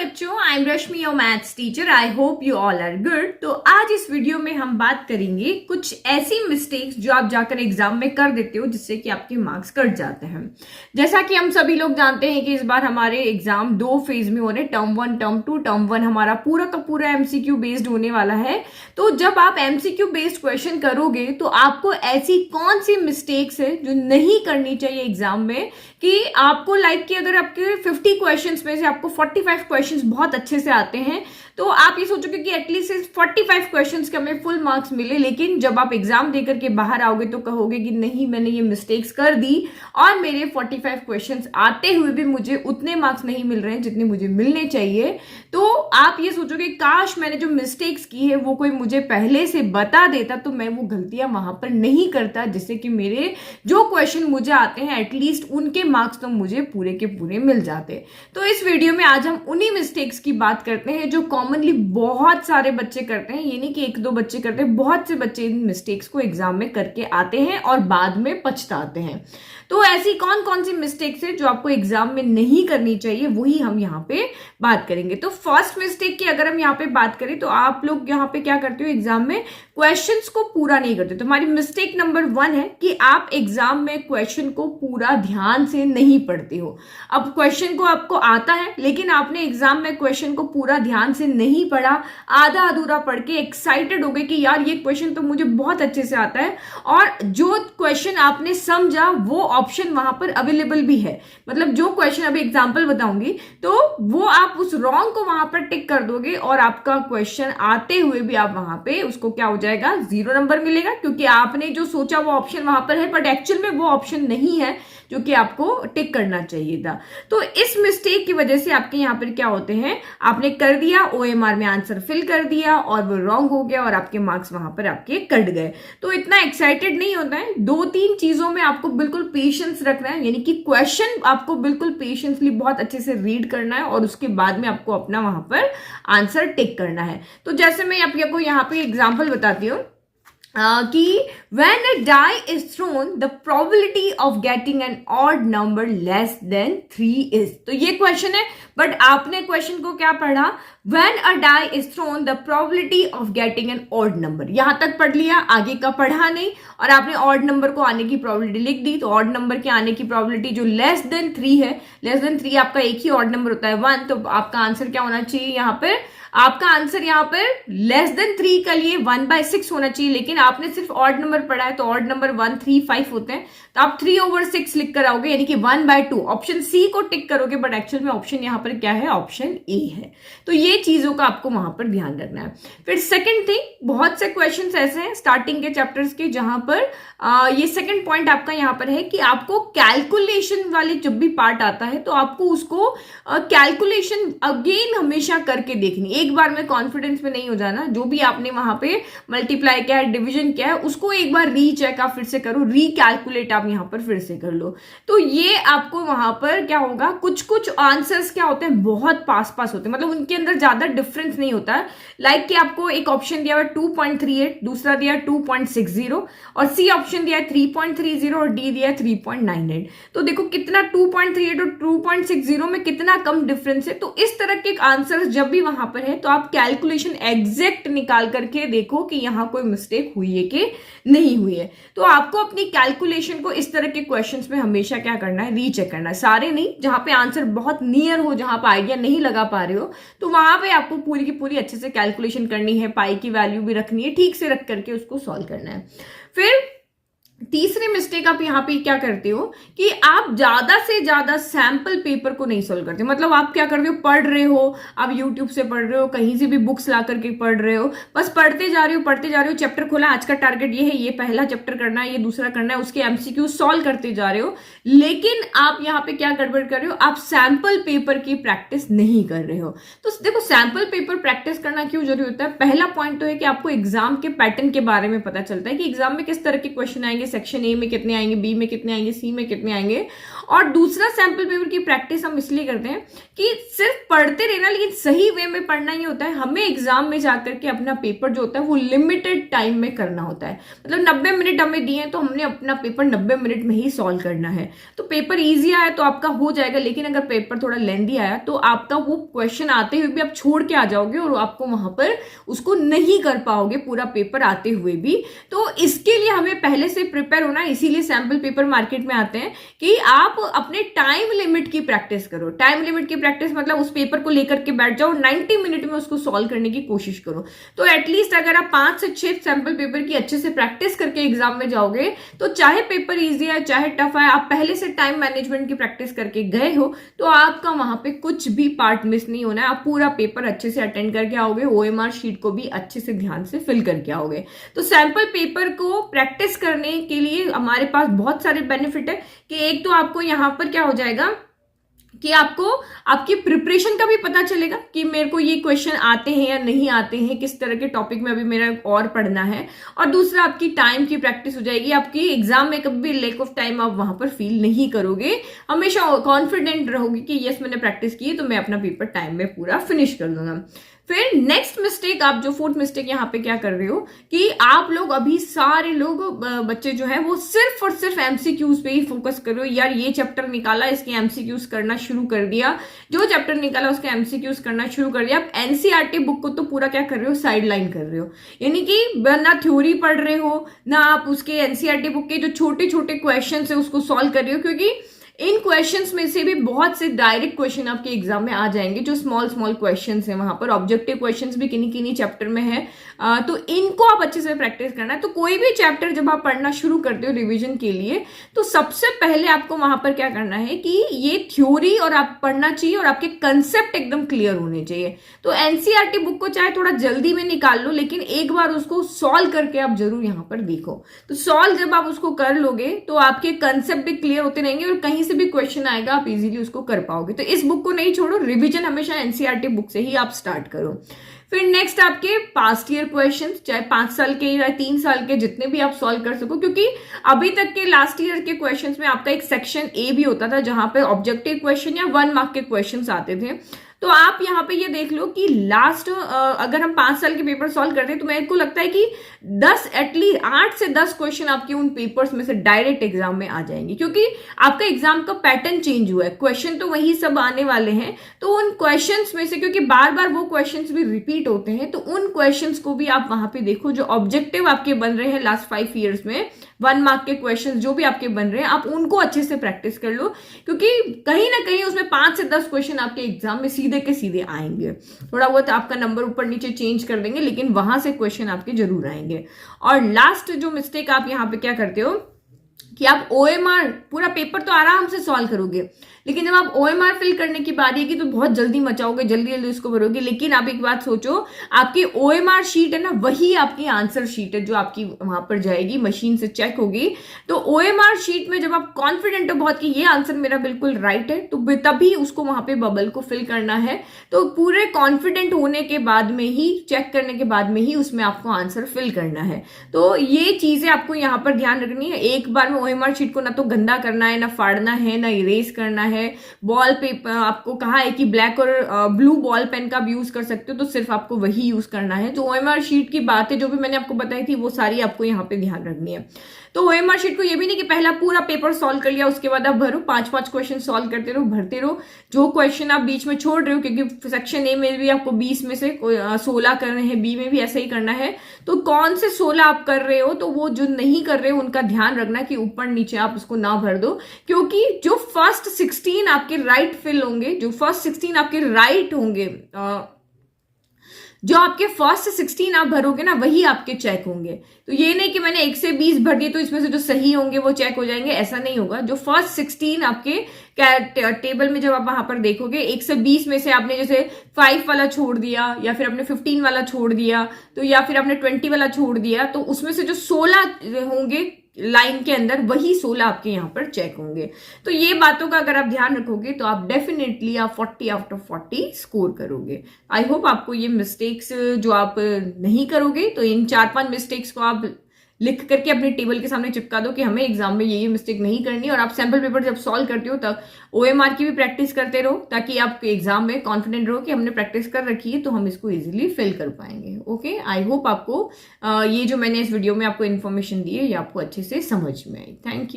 बच्चों, I am Rashmi your maths teacher. I hope you all are good. तो आज इस वीडियो में हम बात करेंगे कुछ ऐसी मिस्टेक्स जो आप जाकर एग्जाम में कर देते हो जिससे कि आपके मार्क्स कट जाते हैं। जैसा कि हम सभी लोग जानते हैं कि इस बार हमारे एग्जाम दो फेज में हो रहे, टर्म 1 टर्म 2। टर्म 1 हमारा पूरा का पूरा एमसीक्यू बेस्ड होने वाला है। तो जब आप एमसीक्यू बेस्ड क्वेश्चन करोगे तो आपको ऐसी कौन सी मिस्टेक्स है जो नहीं करनी चाहिए एग्जाम में, कि आपको लाइक कि अगर आपके 50 क्वेश्चंस में से आपको 45 क्वेश्चंस बहुत अच्छे से आते हैं तो आप ये सोचोगे कि एटलीस्ट 45 क्वेश्चंस के हमें फुल मार्क्स मिले। लेकिन जब आप एग्जाम देकर के बाहर आओगे तो कहोगे कि नहीं, मैंने ये मिस्टेक्स कर दी और मेरे 45 क्वेश्चंस आते हुए भी मुझे उतने मार्क्स नहीं मिल रहे हैं जितने मुझे मिलने चाहिए। तो आप ये सोचोगे काश मैंने जो मिस्टेक्स की है वो कोई मुझे पहले से बता देता तो मैं वो गलतियां वहां पर नहीं करता, जिससे कि मेरे जो क्वेश्चन मुझे आते हैं एटलीस्ट उनके मार्क्स तो मुझे पूरे के पूरे मिल जाते। तो इस वीडियो में आज हम उन्हीं मिस्टेक्स की बात करते हैं जो कॉमनली बहुत सारे बच्चे करते हैं। ये नहीं कि एक दो बच्चे करते हैं, बहुत से बच्चे इन मिस्टेक्स को एग्जाम में करके आते हैं और बाद में पछताते हैं। तो ऐसी कौन कौन सी मिस्टेक्स है जो आपको एग्जाम में नहीं करनी चाहिए, वही हम यहाँ पे बात करेंगे। तो फर्स्ट मिस्टेक की अगर हम यहाँ पे बात करें तो आप लोग यहाँ पे क्या करते हो, एग्जाम में क्वेश्चंस को पूरा नहीं करते। तो हमारी मिस्टेक नंबर 1 है कि आप एग्जाम में क्वेश्चन को पूरा ध्यान से नहीं पढ़ते हो। अब क्वेश्चन को आपको आता है लेकिन आपने एग्जाम में क्वेश्चन को पूरा ध्यान से नहीं पढ़ा, आधा अधूरा पढ़ के एक्साइटेड हो गए कि यार ये क्वेश्चन तो मुझे बहुत अच्छे से आता है, और जो क्वेश्चन आपने समझा वो ऑप्शन वहां पर अवेलेबल भी है। मतलब जो क्वेश्चन अभी एग्जांपल बताऊंगी तो वो आप उस रॉन्ग को वहां पर टिक कर दोगे और आपका क्वेश्चन आते हुए भी आप वहां पे उसको क्या हो जाएगा, 0 नंबर मिलेगा, क्योंकि आपने जो सोचा वो ऑप्शन वहां पर है बट एक्चुअल में वो ऑप्शन नहीं है जो कि आपको टिक करना चाहिए था। तो इस मिस्टेक की वजह से आपके यहाँ पर क्या होते हैं, आपने कर दिया, ओएमआर में आंसर फिल कर दिया और वो रॉन्ग हो गया और आपके मार्क्स वहां पर आपके कट गए। तो इतना एक्साइटेड नहीं होता है, 2-3 चीजों में आपको बिल्कुल पेशेंस रखना है, यानी कि क्वेश्चन आपको बिल्कुल पेशेंसली बहुत अच्छे से रीड करना है और उसके बाद में आपको अपना वहां पर आंसर टिक करना है। तो जैसे मैं आपको यहाँ पे एग्जाम्पल बताती हूँ कि when a die is thrown the probability of getting an odd number less than 3 is। तो ये क्वेश्चन है बट आपने क्वेश्चन को क्या पढ़ा, when a die is thrown the probability of getting an odd number, यहां तक पढ़ लिया, आगे का पढ़ा नहीं और आपने odd नंबर को आने की प्रोबेबिलिटी लिख दी। तो odd नंबर के आने की प्रोबेबिलिटी जो less than 3 है, less than 3 आपका एक ही odd नंबर होता है 1, तो आपका आंसर क्या होना चाहिए, यहाँ पर आपका आंसर यहाँ पर लेस देन 3 के लिए 1/6 होना चाहिए। लेकिन आपने सिर्फ ऑड नंबर पढ़ा है तो ऑड नंबर 1, 3, 5 होते हैं, तो आप 3/6 लिख कर आओगे, यानी कि 1/2 ऑप्शन सी को टिक करोगे बट एक्चुअल में ऑप्शन यहाँ पर क्या है, ऑप्शन ए है। तो ये चीजों का आपको वहां पर ध्यान रखना है। फिर सेकंड थिंग, बहुत से क्वेश्चंस ऐसे हैं स्टार्टिंग के चैप्टर्स के जहां पर ये सेकंड पॉइंट आपका यहाँ पर है कि आपको कैलकुलेशन वाले जब भी पार्ट आता है तो आपको उसको कैलकुलेशन अगेन हमेशा करके देखनी, एक बार में कॉन्फिडेंस में नहीं हो जाना। जो भी आपने वहां पे मल्टीप्लाई किया है, डिवीजन किया है, उसको एक बार रीचेक आप फिर से करो, रीकैलकुलेट आप यहां पर फिर से कर लो। तो ये आपको वहां पर क्या होगा, कुछ कुछ आंसर्स क्या होते हैं, बहुत पास पास होते हैं, मतलब उनके अंदर ज्यादा डिफरेंस नहीं होता है। लाइक कि आपको एक ऑप्शन दिया हुआ 2.38, दूसरा दिया 2.60 और सी ऑप्शन दिया है 3.30 और डी दिया है 3.98। तो देखो कितना 2.38 और 2.60 में कितना कम डिफरेंस है। तो इस तरह के आंसर्स जब भी वहां पर है तो आप कैलकुलेशन एग्जैक्ट निकाल करके देखो कि यहां कोई मिस्टेक हुई है कि नहीं हुई है। तो आपको अपनी कैलकुलेशन को इस तरह के क्वेश्चंस में हमेशा क्या करना है, रीचेक करना है। सारे नहीं, जहां पे आंसर बहुत नियर हो, जहां पे आइडिया नहीं लगा पा रहे हो, तो वहां पे आपको पूरी की पूरी अच्छे से कैलकुलेशन करनी है, पाई की वैल्यू भी रखनी है, ठीक से रख करके उसको सॉल्व करना है। फिर तीसरी मिस्टेक आप यहाँ पे क्या करते हो कि आप ज्यादा से ज्यादा सैंपल पेपर को नहीं सॉल्व करते। मतलब आप क्या करते हो, पढ़ रहे हो, आप यूट्यूब से पढ़ रहे हो, कहीं से भी बुक्स ला करके पढ़ रहे हो, बस पढ़ते जा रहे हो पढ़ते जा रहे हो, चैप्टर खोला, आज का टारगेट ये है, ये पहला चैप्टर करना है, ये दूसरा करना है, उसके एमसीक्यू सॉल्व करते जा रहे हो। लेकिन आप यहाँ पे क्या गड़बड़ कर रहे हो, आप सैंपल पेपर की प्रैक्टिस नहीं कर रहे हो। तो देखो सैंपल पेपर प्रैक्टिस करना क्यों जरूरी होता है, पहला पॉइंट तो है कि आपको एग्जाम के पैटर्न के बारे में पता चलता है कि एग्जाम में किस तरह के क्वेश्चन आएंगे, सेक्शन ए में कितने आएंगे, बी में कितने आएंगे, सी में कितने आएंगे, और दूसरा सैंपल पेपर की प्रैक्टिस हम इसलिए करते हैं कि सिर्फ पढ़ते रहना, लेकिन सही वे में पढ़ना ही होता है। हमें एग्जाम में जाकर के अपना पेपर जो होता है वो लिमिटेड टाइम में करना होता है। मतलब 90 मिनट हमें दिए हैं तो हमने अपना पेपर 90 मिनट में ही सॉल्व करना है। तो पेपर ईजी आया तो आपका हो जाएगा, लेकिन अगर पेपर थोड़ा लेंदी आया तो आपका वो क्वेश्चन आते हुए भी आप छोड़ के आ जाओगे और आपको वहां पर उसको नहीं कर पाओगे पूरा पेपर आते हुए भी। तो इसके लिए हमें पहले से प्रिपेयर होना, इसीलिए सैंपल पेपर मार्केट में आते हैं कि आप अपने टाइम लिमिट की प्रैक्टिस करो। टाइम लिमिट की प्रैक्टिस मतलब उस पेपर को लेकर के बैठ जाओ, 90 मिनट में उसको सॉल्व करने की कोशिश करो। तो एटलीस्ट अगर आप 5 से 6 सैंपल पेपर की अच्छे से प्रैक्टिस करके एग्जाम में जाओगे तो चाहे पेपर ईजी है चाहे टफ है, आप पहले से टाइम मैनेजमेंट की प्रैक्टिस करके गए हो तो आपका वहां पे कुछ भी पार्ट मिस नहीं होना है। आप पूरा पेपर अच्छे से अटेंड करके आओगे, ओएमआर शीट को भी अच्छे से ध्यान से फिल करके आओगे। तो सैंपल पेपर को प्रैक्टिस करने के लिए हमारे पास बहुत सारे बेनिफिट है कि एक तो आपको यहां पर क्या हो जाएगा कि आपको आपकी प्रिपरेशन का भी पता चलेगा कि मेरे को ये क्वेश्चन आते हैं या नहीं आते हैं, किस तरह के टॉपिक में अभी मेरा और पढ़ना है। और दूसरा आपकी टाइम की प्रैक्टिस हो जाएगी, आपकी एग्जाम में कभी भी लैक ऑफ टाइम आप वहां पर फील नहीं करोगे, हमेशा कॉन्फिडेंट रहोगे कि यस मैंने प्रैक्टिस की है तो मैं अपना पेपर टाइम में पूरा फिनिश कर दूंगा। फिर नेक्स्ट मिस्टेक, आप जो फोर्थ मिस्टेक यहाँ पे क्या कर रहे हो कि आप लोग अभी सारे लोग बच्चे जो है वो सिर्फ और सिर्फ एमसीक्यूज पे ही फोकस कर रहे हो। यार ये चैप्टर निकाला इसके एमसीक्यूज करना शुरू कर दिया, जो चैप्टर निकाला उसके एमसीक्यूज करना शुरू कर दिया। आप एनसीईआरटी बुक को तो पूरा क्या कर रहे हो, साइड लाइन कर रहे हो, यानी कि ना थ्योरी पढ़ रहे हो ना आप उसके एनसीईआरटी बुक के जो छोटे छोटे क्वेश्चन है उसको सॉल्व कर रहे हो, क्योंकि इन क्वेश्चंस में से भी बहुत से डायरेक्ट क्वेश्चन आपके एग्जाम में आ जाएंगे। जो स्मॉल स्मॉल क्वेश्चंस हैं वहां पर ऑब्जेक्टिव क्वेश्चंस भी किन्हीं किन्हीं चैप्टर में है, तो इनको आप अच्छे से प्रैक्टिस करना है। तो कोई भी चैप्टर जब आप पढ़ना शुरू करते हो रिवीजन के लिए तो सबसे पहले आपको वहां पर क्या करना है कि ये थ्योरी और आप पढ़ना चाहिए और आपके कंसेप्ट एकदम क्लियर होने चाहिए। तो एनसीईआरटी बुक को चाहे थोड़ा जल्दी में निकाल लो, लेकिन एक बार उसको सॉल्व करके आप जरूर यहां पर देखो। तो सॉल्व जब आप उसको कर लोगे तो आपके कंसेप्ट भी क्लियर होते रहेंगे और कहीं से भी क्वेश्चन आएगा आप इजीली उसको कर पाओगे। तो इस बुक को नहीं छोड़ो, रिवीजन हमेशा एनसीईआरटी बुक से ही आप स्टार्ट करो। फिर नेक्स्ट आपके पास्ट ईयर क्वेश्चंस, चाहे 5 साल के या 3 साल के, जितने भी आप सॉल्व कर सको, क्योंकि अभी तक के लास्ट ईयर के क्वेश्चंस में आपका एक सेक्शन ए भी होता था जहां पे ऑब्जेक्टिव क्वेश्चन या 1 मार्क के क्वेश्चंस आते थे। तो आप यहाँ पे ये देख लो कि लास्ट अगर हम 5 साल के पेपर सॉल्व करते हैं तो मेरे को लगता है कि 10 एटलीस्ट 8 से 10 क्वेश्चन आपके उन पेपर्स में से डायरेक्ट एग्जाम में आ जाएंगे, क्योंकि आपका एग्जाम का पैटर्न चेंज हुआ है। क्वेश्चन तो वही सब आने वाले हैं, तो उन क्वेश्चंस में से, क्योंकि बार बार वो क्वेश्चंस भी रिपीट होते हैं, तो उन क्वेश्चंस को भी आप वहां पे देखो जो ऑब्जेक्टिव आपके बन रहे हैं लास्ट 5 ईयर्स में, 1 मार्क के क्वेश्चंस जो भी आपके बन रहे हैं, आप उनको अच्छे से प्रैक्टिस कर लो, क्योंकि कहीं ना कहीं उसमें 5 से 10 क्वेश्चन आपके एग्जाम में सीधे के सीधे आएंगे। थोड़ा बहुत आपका नंबर ऊपर नीचे चेंज कर देंगे, लेकिन वहां से क्वेश्चन आपके जरूर आएंगे। और लास्ट जो मिस्टेक आप यहाँ पे क्या करते हो कि आप ओएमआर पूरा पेपर तो आराम से सॉल्व करोगे, लेकिन जब आप ओएमआर फिल करने की बारी आएगी तो बहुत जल्दी मचाओगे, जल्दी जल्दी उसको भरोगे। लेकिन आप एक बात सोचो, आपकी ओएमआर शीट है ना, वही आपकी आंसर शीट है जो आपकी वहां पर जाएगी, मशीन से चेक होगी। तो ओएमआर शीट में जब आप कॉन्फिडेंट हो बहुत कि ये आंसर मेरा बिल्कुल राइट है, तो तभी उसको वहां पे बबल को फिल करना है। तो पूरे कॉन्फिडेंट होने के बाद में ही, चेक करने के बाद में ही उसमें आपको आंसर फिल करना है। तो ये चीजें आपको यहाँ पर ध्यान रखनी है। एक बार में ओएमआर शीट को ना तो गंदा करना है, ना फाड़ना है, ना इरेज करना है। बॉल पेपर आपको कहा है कि ब्लैक और ब्लू बॉल पेन का भी यूज कर सकते हो, तो सिर्फ आपको वही यूज करना है। जो ओएमआर शीट की बातें जो भी मैंने आपको बताई थी वो सारी आपको यहाँ पे ध्यान रखनी है। तो ओएमआर शीट को ये भी नहीं कि पहला पूरा पेपर सॉल्व कर लिया उसके बाद आप भरो, 5-5 क्वेश्चन सॉल्व करते रहो, भरते रहो। जो क्वेश्चन आप बीच में छोड़ रहे हो, क्योंकि सेक्शन ए में भी आपको 20 में से 16 करने हैं, बी में भी ऐसा ही करना है, तो कौन से 16 आप कर रहे हो, तो वो जो नहीं कर रहे हो उनका ध्यान रखना कि ऊपर नीचे आप उसको ना भर दो, क्योंकि जो फर्स्ट 16 आपके राइट फिल होंगे, जो फर्स्ट 16 आपके राइट होंगे, जो आपके फर्स्ट 16 आप भरोगे ना वही आपके चेक होंगे। तो ये नहीं कि मैंने 1 से 20 भर दिए तो इसमें से जो सही होंगे वो चेक हो जाएंगे, ऐसा नहीं होगा। जो फर्स्ट 16 आपके टेबल में जब आप वहां पर देखोगे, 1 से 20 में से आपने जैसे 5 वाला छोड़ दिया, या फिर आपने 15 वाला छोड़ दिया, तो या फिर आपने 20 वाला छोड़ दिया, तो उसमें से जो 16 होंगे लाइन के अंदर, वही 16 आपके यहाँ पर चेक होंगे। तो ये बातों का अगर आप ध्यान रखोगे तो आप डेफिनेटली आप 40 आउट ऑफ 40 स्कोर करोगे। आई होप आपको ये मिस्टेक्स जो आप नहीं करोगे, तो इन 4-5 मिस्टेक्स को आप लिख करके अपने टेबल के सामने चिपका दो कि हमें एग्जाम में ये मिस्टेक नहीं करनी। और आप सैम्पल पेपर जब सॉल्व करते हो तब OMR की भी प्रैक्टिस करते रहो, ताकि आप एग्जाम में कॉन्फिडेंट रहो कि हमने प्रैक्टिस कर रखी है तो हम इसको इजीली फिल कर पाएंगे। ओके, आई होप आपको ये जो मैंने इस वीडियो में आपको इन्फॉर्मेशन दी है ये आपको अच्छे से समझ में आई। Thank you.